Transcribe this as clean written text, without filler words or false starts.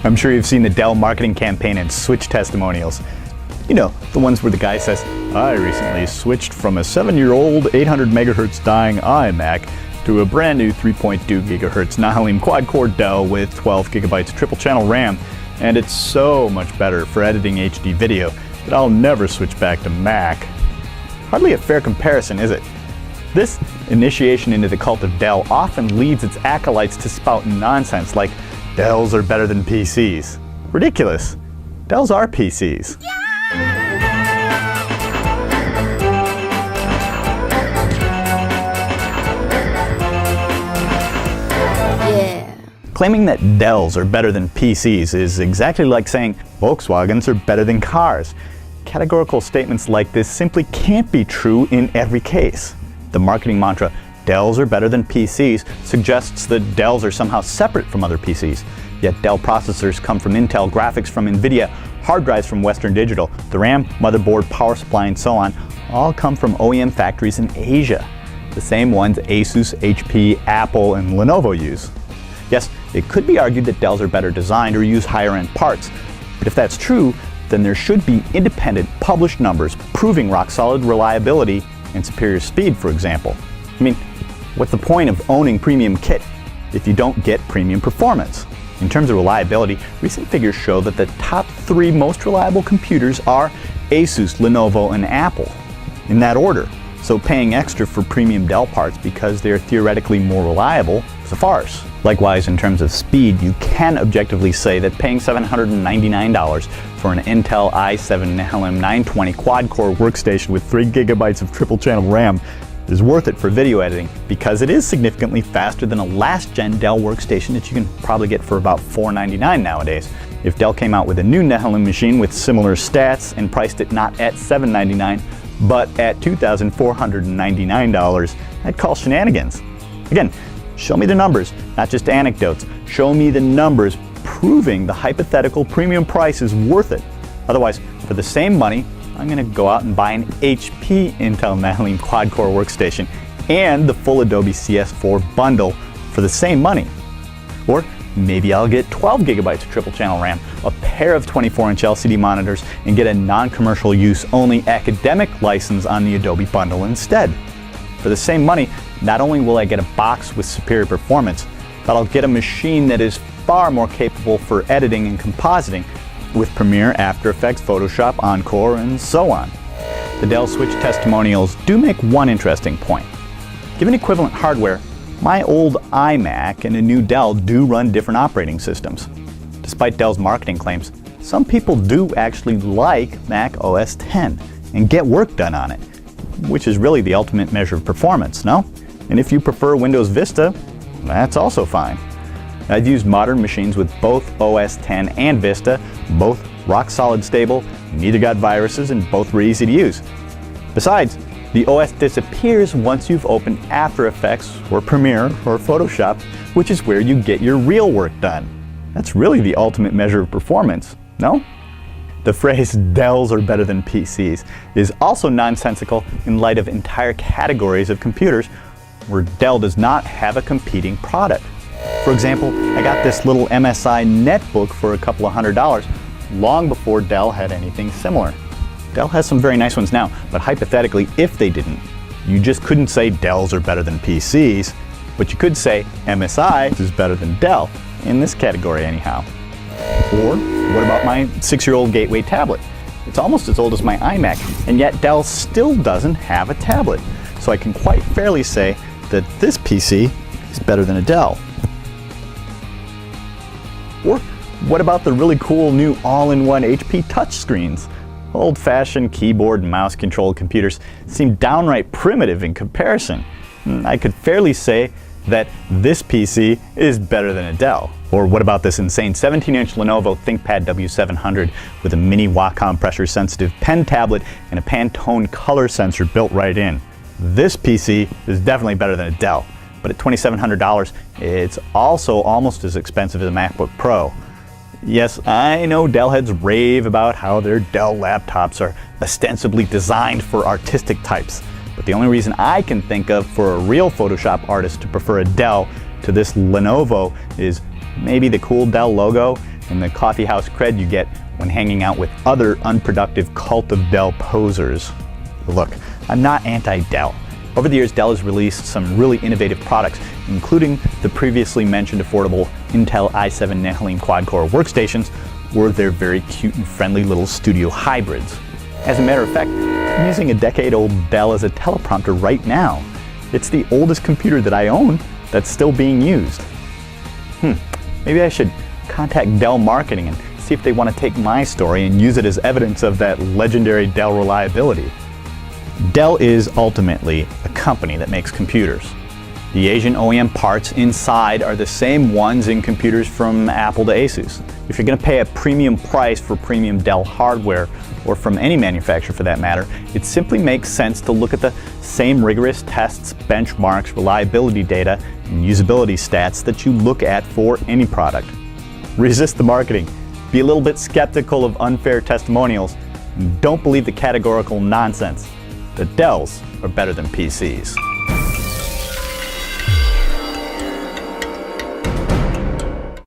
I'm sure you've seen the Dell marketing campaign and switch testimonials. You know, the ones where the guy says, I recently switched from a 7-year-old 800 megahertz dying iMac to a brand new 3.2 gigahertz Nahalem quad-core Dell with 12 gigabytes triple channel RAM, and it's so much better for editing HD video that I'll never switch back to Mac. Hardly a fair comparison, is it? This initiation into the cult of Dell often leads its acolytes to spout nonsense like Dells are better than PCs. Ridiculous. Dells are PCs. Claiming that Dells are better than PCs is exactly like saying Volkswagens are better than cars. Categorical statements like this simply can't be true in every case. The marketing mantra, Dells are better than PCs, suggests that Dells are somehow separate from other PCs. Yet Dell processors come from Intel, graphics from NVIDIA, hard drives from Western Digital, the RAM, motherboard, power supply, and so on all come from OEM factories in Asia. The same ones Asus, HP, Apple, and Lenovo use. Yes, it could be argued that Dells are better designed or use higher-end parts, but if that's true, then there should be independent published numbers proving rock-solid reliability and superior speed, for example. I mean, what's the point of owning premium kit if you don't get premium performance? In terms of reliability, recent figures show that the top 3 most reliable computers are Asus, Lenovo, and Apple, in that order. So paying extra for premium Dell parts because they are theoretically more reliable is a farce. Likewise, in terms of speed, you can objectively say that paying $799 for an Intel i7 Nahalem 920 quad-core workstation with 3 gigabytes of triple-channel RAM is worth it for video editing because it is significantly faster than a last-gen Dell workstation that you can probably get for about $499 nowadays. If Dell came out with a new Nahalem machine with similar stats and priced it not at $799 but at $2,499, I'd call shenanigans. Again, show me the numbers, not just anecdotes. Show me the numbers proving the hypothetical premium price is worth it. Otherwise, for the same money, I'm going to go out and buy an HP Intel Nahalem quad-core workstation and the full Adobe CS4 bundle for the same money. Or maybe I'll get 12 gigabytes of triple channel RAM, a pair of 24-inch LCD monitors, and get a non-commercial use only academic license on the Adobe bundle instead. For the same money, not only will I get a box with superior performance, but I'll get a machine that is far more capable for editing and compositing with Premiere, After Effects, Photoshop, Encore, and so on. The Dell Switch testimonials do make one interesting point. Given equivalent hardware, my old iMac and a new Dell do run different operating systems. Despite Dell's marketing claims, some people do actually like Mac OS X and get work done on it, which is really the ultimate measure of performance, no? And if you prefer Windows Vista, that's also fine. I've used modern machines with both OS X and Vista, both rock-solid stable, neither got viruses, and both were easy to use. Besides, the OS disappears once you've opened After Effects or Premiere or Photoshop, which is where you get your real work done. That's really the ultimate measure of performance, no? The phrase Dells are better than PCs is also nonsensical in light of entire categories of computers where Dell does not have a competing product. For example, I got this little MSI netbook for a couple of $100 long before Dell had anything similar. Dell has some very nice ones now, but hypothetically, if they didn't, you just couldn't say Dells are better than PCs, but you could say MSI is better than Dell, in this category anyhow. Or what about my 6-year-old Gateway tablet? It's almost as old as my iMac, and yet Dell still doesn't have a tablet. So I can quite fairly say that this PC is better than a Dell. Or what about the really cool new all-in-one HP touchscreens? Old-fashioned keyboard and mouse controlled computers seem downright primitive in comparison. I could fairly say that this PC is better than a Dell. Or what about this insane 17-inch Lenovo ThinkPad W700 with a mini Wacom pressure-sensitive pen tablet and a Pantone color sensor built right in? This PC is definitely better than a Dell, but at $2,700, it's also almost as expensive as a MacBook Pro. Yes, I know Dell heads rave about how their Dell laptops are ostensibly designed for artistic types, but the only reason I can think of for a real Photoshop artist to prefer a Dell to this Lenovo is maybe the cool Dell logo and the coffeehouse cred you get when hanging out with other unproductive cult of Dell posers. Look, I'm not anti-Dell. Over the years, Dell has released some really innovative products, including the previously mentioned affordable Intel i7 Nehalem quad-core workstations, or their very cute and friendly little studio hybrids. As a matter of fact, I'm using a decade-old Dell as a teleprompter right now. It's the oldest computer that I own that's still being used. Maybe I should contact Dell marketing and see if they want to take my story and use it as evidence of that legendary Dell reliability. Dell is ultimately a company that makes computers. The Asian OEM parts inside are the same ones in computers from Apple to Asus. If you're going to pay a premium price for premium Dell hardware, or from any manufacturer for that matter, it simply makes sense to look at the same rigorous tests, benchmarks, reliability data, and usability stats that you look at for any product. Resist the marketing. Be a little bit skeptical of unfair testimonials. And don't believe the categorical nonsense. The Dells are better than PCs.